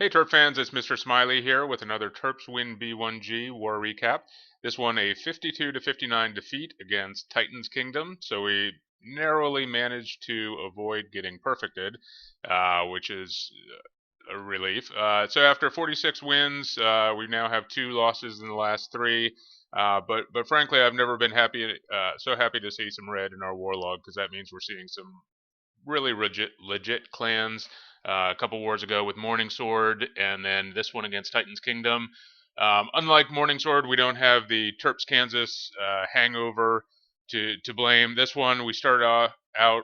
Hey Terp fans, it's Mr. Smiley here with another Terps Win B1G War Recap. This one a 52 to 59 defeat against Titans Kingdom, so we narrowly managed to avoid getting perfected, which is a relief. So after 46 wins, we now have 2 losses in the last 3. But frankly, I've never been so happy to see some red in our war log because that means we're seeing some really legit clans. A couple wars ago with Morning Sword, and then this one against Titans Kingdom. Unlike Morning Sword, we don't have the Terps Kansas hangover to blame. This one we started out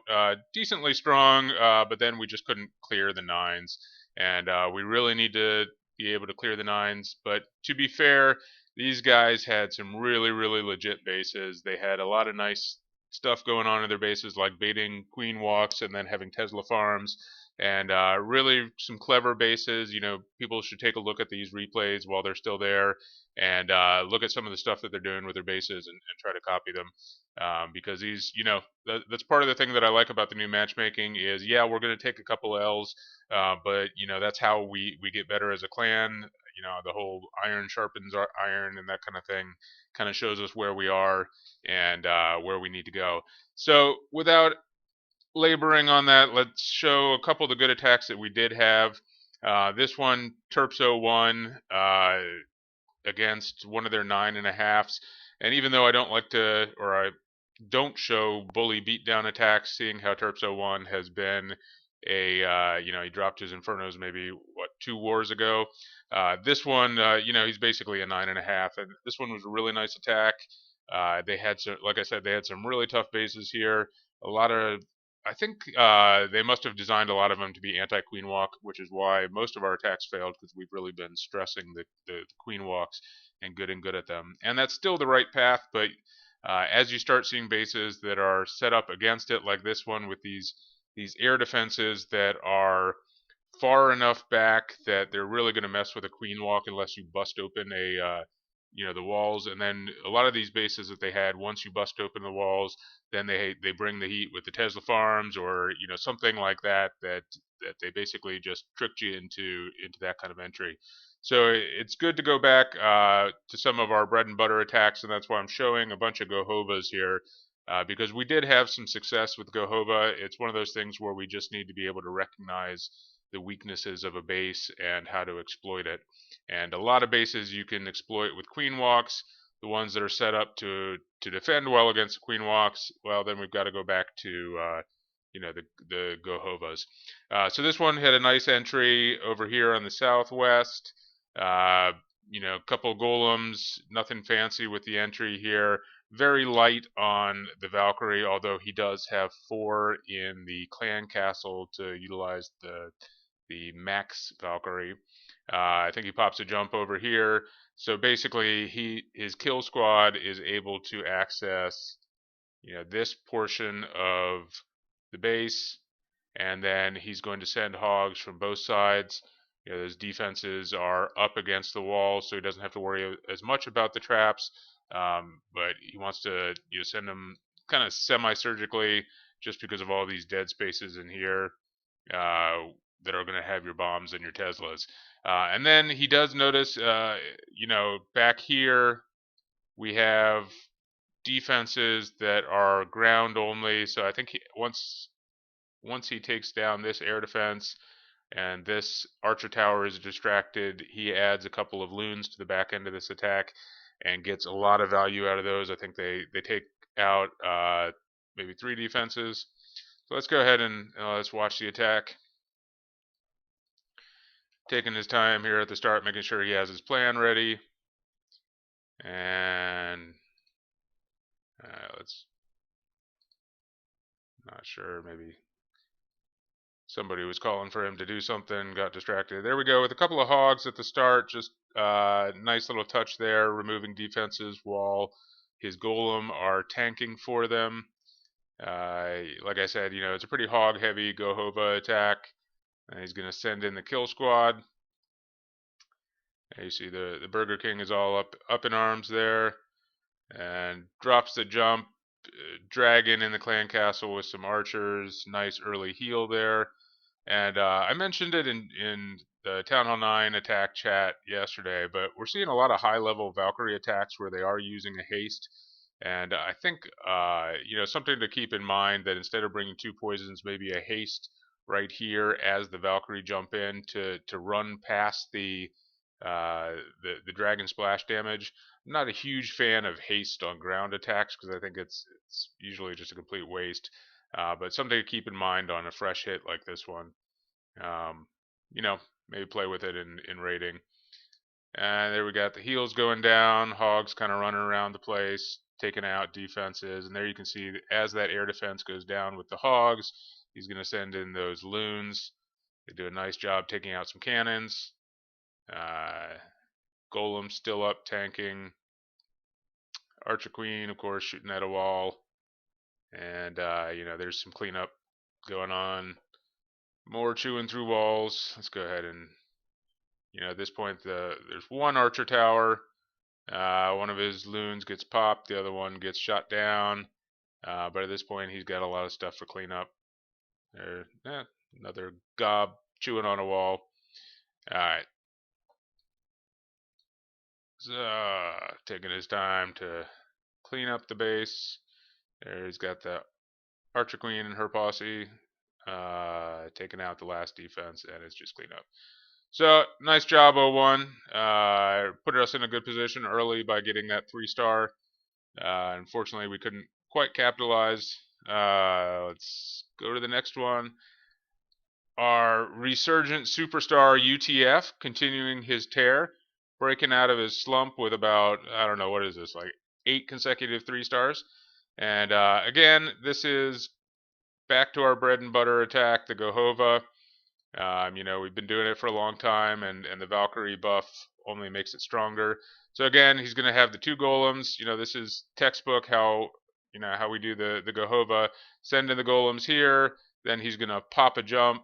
decently strong, but then we just couldn't clear the 9s, and we really need to be able to clear the 9s. But to be fair, these guys had some really legit bases. They had a lot of nice stuff going on in their bases, like baiting queen walks and then having Tesla farms, and really some clever bases. People should take a look at these replays while they're still there, and look at some of the stuff that they're doing with their bases, and try to copy them, because these, that's part of the thing that I like about the new matchmaking is, yeah, we're going to take a couple L's, but that's how we get better as a clan. The whole iron sharpens our iron and that kind of thing kind of shows us where we are and where we need to go. So without laboring on that, let's show a couple of the good attacks that we did have. This one, Terps01, against one of their 9.5s. And even though I don't like to, or I don't show bully beatdown attacks, seeing how Terps01 has been he dropped his Infernos maybe, 2 wars ago. This one, he's basically a 9.5, and this one was a really nice attack. They had some, like I said, they had some really tough bases here. I think they must have designed a lot of them to be anti-queen walk, which is why most of our attacks failed, because we've really been stressing the queen walks and getting good at them. And that's still the right path, but as you start seeing bases that are set up against it, like this one with these air defenses that are far enough back that they're really going to mess with a queen walk unless you bust open the walls. And then a lot of these bases that they had, once you bust open the walls, then they bring the heat with the Tesla farms, or something like that they basically just tricked you into that kind of entry. So it's good to go back to some of our bread and butter attacks, and that's why I'm showing a bunch of gohovas here, because we did have some success with gohova. It's one of those things where we just need to be able to recognize the weaknesses of a base and how to exploit it. And a lot of bases you can exploit with queen walks. The ones that are set up to defend well against queen walks, well, then we've got to go back to the gohovas. So this one had a nice entry over here on the southwest. A couple golems, nothing fancy with the entry here. Very light on the Valkyrie, although he does have 4 in the clan castle to utilize the max Valkyrie. I think he pops a jump over here. So basically, his kill squad is able to access, this portion of the base, and then he's going to send hogs from both sides. Those defenses are up against the wall, so he doesn't have to worry as much about the traps. But he wants to send them kind of semi-surgically, just because of all these dead spaces in here that are going to have your bombs and your Teslas. And then he does notice, back here we have defenses that are ground only. So I think once he takes down this air defense and this archer tower is distracted, he adds a couple of loons to the back end of this attack and gets a lot of value out of those. I think they take out maybe 3 defenses. So let's go ahead and let's watch the attack. Taking his time here at the start, making sure he has his plan ready. And not sure, maybe somebody was calling for him to do something, got distracted. There we go, with a couple of hogs at the start. Just nice little touch there, removing defenses while his golem are tanking for them. Like I said, it's a pretty hog heavy gohova attack. And he's going to send in the kill squad. And you see the Burger King is all up in arms there, and drops the jump. Dragon in the clan castle with some archers. Nice early heal there. And I mentioned it in the Town Hall 9 attack chat yesterday, but we're seeing a lot of high-level Valkyrie attacks where they are using a haste. And I think, something to keep in mind that instead of bringing 2 poisons, maybe a haste right here as the Valkyrie jump in to run past the dragon splash damage. I'm not a huge fan of haste on ground attacks because I think it's usually just a complete waste. But something to keep in mind on a fresh hit like this one. Um, maybe play with it in rating. And there we got the heals going down, hogs kind of running around the place, taking out defenses. And there you can see as that air defense goes down with the hogs, he's going to send in those loons. They do a nice job taking out some cannons. Golem still up tanking. Archer Queen, of course, shooting at a wall. And, there's some cleanup going on. More chewing through walls. Let's go ahead and, at this point, there's one archer tower. One of his loons gets popped. The other one gets shot down. But at this point, he's got a lot of stuff for cleanup. Another gob chewing on a wall. Alright. So, taking his time to clean up the base. There he's got the Archer Queen and her posse taking out the last defense, and it's just clean up. So, nice job, 01. Put us in a good position early by getting that 3-star. Unfortunately, we couldn't quite capitalize. Let's go to the next one. Our resurgent superstar UTF continuing his tear, breaking out of his slump with about, I don't know, what is this, like 8 consecutive 3-stars. And again, this is back to our bread and butter attack, the Gohova. We've been doing it for a long time, and the Valkyrie buff only makes it stronger. So again, he's going to have the 2 golems. This is textbook how we do the Gohova. Send in the golems here, then he's going to pop a jump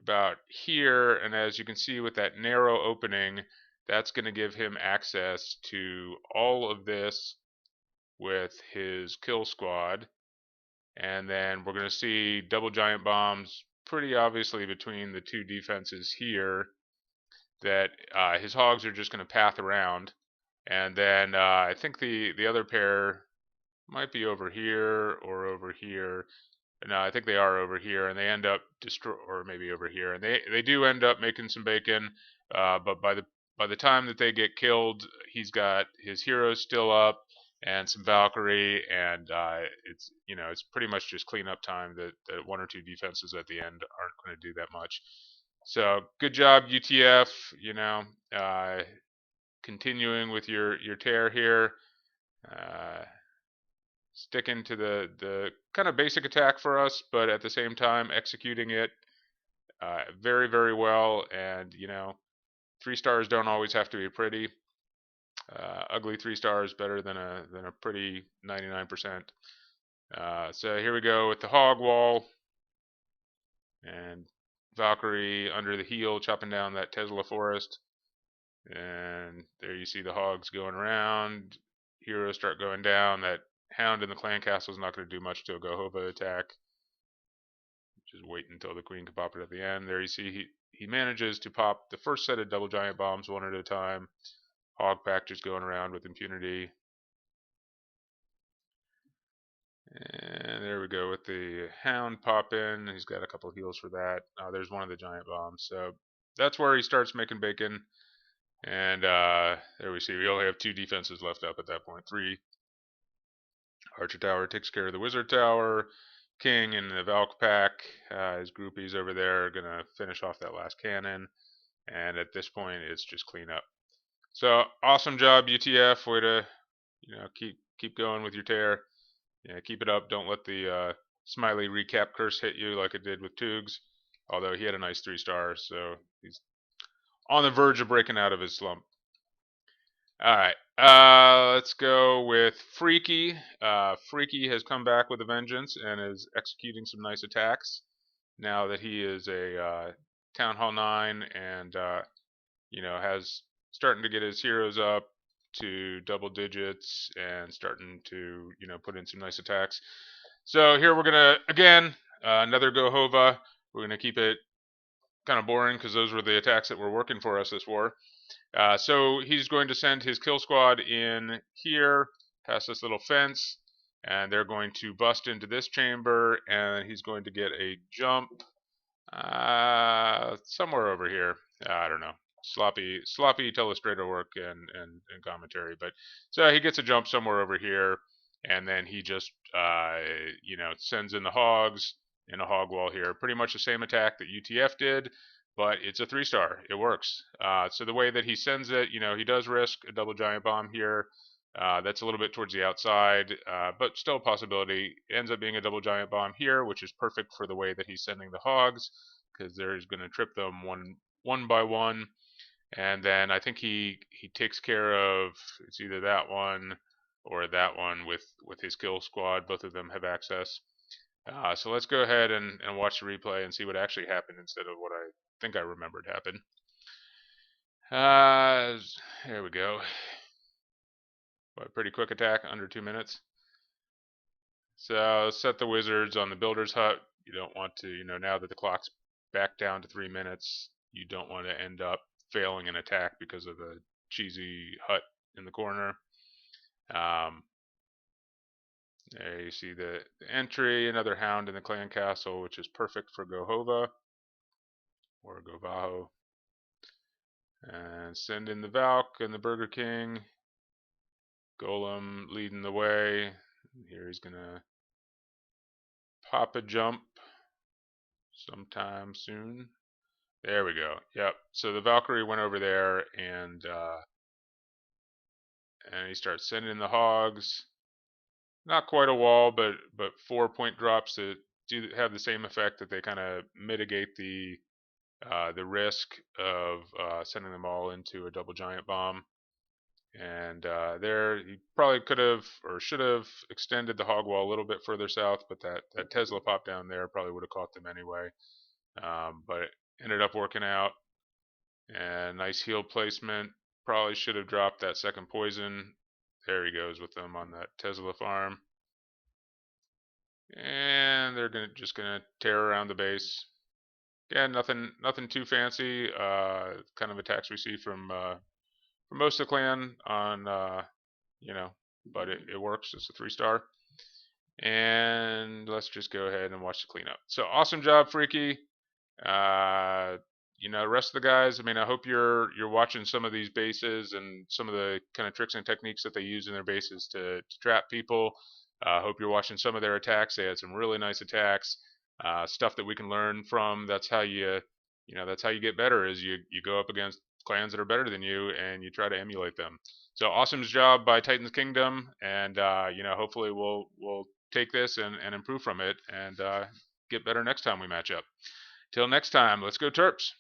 about here, and as you can see with that narrow opening, that's going to give him access to all of this with his kill squad. And then we're going to see double giant bombs pretty obviously between the 2 defenses here that his hogs are just going to path around. And then I think the other pair might be over here or over here. No, I think they are over here, and they end up or maybe over here, and they do end up making some bacon. But by the time that they get killed, he's got his heroes still up and some Valkyrie, and it's pretty much just cleanup time. That 1 or 2 defenses at the end aren't going to do that much. So good job, UTF. Continuing with your tear here. Sticking to the kind of basic attack for us, but at the same time executing it very, very well. And 3-stars don't always have to be pretty. Ugly 3-stars better than a pretty 99%. So here we go with the hog wall and Valkyrie under the heel chopping down that Tesla forest. And there you see the hogs going around. Heroes start going down. That Hound in the clan castle is not going to do much to a Gohova attack. Just wait until the queen can pop it at the end. There you see he manages to pop the first set of double giant bombs one at a time. Hog pack just going around with impunity. And there we go with the Hound pop in. He's got a couple of heals for that. There's one of the giant bombs. So that's where he starts making bacon. And there we see we only have 2 defenses left up at that point. 3. Archer Tower takes care of the Wizard Tower. King and the Valk pack, his groupies over there, are going to finish off that last cannon. And at this point, it's just clean up. So, awesome job, UTF. Way to, keep going with your tear. Keep it up. Don't let the Smiley recap curse hit you like it did with Toogs. Although he had a nice 3-star, so he's on the verge of breaking out of his slump. Alright, let's go with Freaky. Freaky has come back with a vengeance and is executing some nice attacks now that he is a Town Hall 9 and has starting to get his heroes up to double digits and starting to put in some nice attacks. So here we're gonna again another Gohova. We're gonna keep it kind of boring because those were the attacks that were working for us this war. So he's going to send his kill squad in here, past this little fence, and they're going to bust into this chamber, and he's going to get a jump somewhere over here. I don't know. Sloppy telestrator work and commentary. But so he gets a jump somewhere over here, and then he just sends in the hogs in a hog wall here. Pretty much the same attack that UTF did, but it's a 3-star. It works. So the way that he sends it, he does risk a double giant bomb here. That's a little bit towards the outside, but still a possibility. It ends up being a double giant bomb here, which is perfect for the way that he's sending the hogs, because they're going to trip them one by one. And then I think he takes care of, it's either that one or that one with his kill squad. Both of them have access. So let's go ahead and watch the replay and see what actually happened instead of what I think I remembered happened. Here we go. Pretty quick attack, under 2 minutes. So set the wizards on the builder's hut. You don't want to, now that the clock's back down to 3 minutes, you don't want to end up failing an attack because of a cheesy hut in the corner. There you see the entry, another hound in the clan castle, which is perfect for gohova or govaho. And send in the Valk and the Burger King. Golem leading the way. Here he's gonna pop a jump sometime soon. There we go. Yep. So the Valkyrie went over there and he starts sending the hogs. Not quite a wall, but 4-point drops that do have the same effect, that they kind of mitigate the risk of sending them all into a double giant bomb. And there, he probably could have or should have extended the hog wall a little bit further south, but that Tesla pop down there probably would have caught them anyway. But it ended up working out. And nice heal placement. Probably should have dropped that second poison. There he goes with them on that Tesla farm. And they're just gonna tear around the base. Again, nothing too fancy. Kind of attacks we see from most of the clan on but it works. It's a 3-star. And let's just go ahead and watch the cleanup. So awesome job, Freaky. Rest of the guys, I hope you're watching some of these bases and some of the kind of tricks and techniques that they use in their bases to trap people. Hope you're watching some of their attacks. They had some really nice attacks, stuff that we can learn from. That's how you get better, is you go up against clans that are better than you and you try to emulate them. So awesome job by Titan's Kingdom, and hopefully we'll take this and improve from it and get better next time we match up. Till next time, let's go Terps.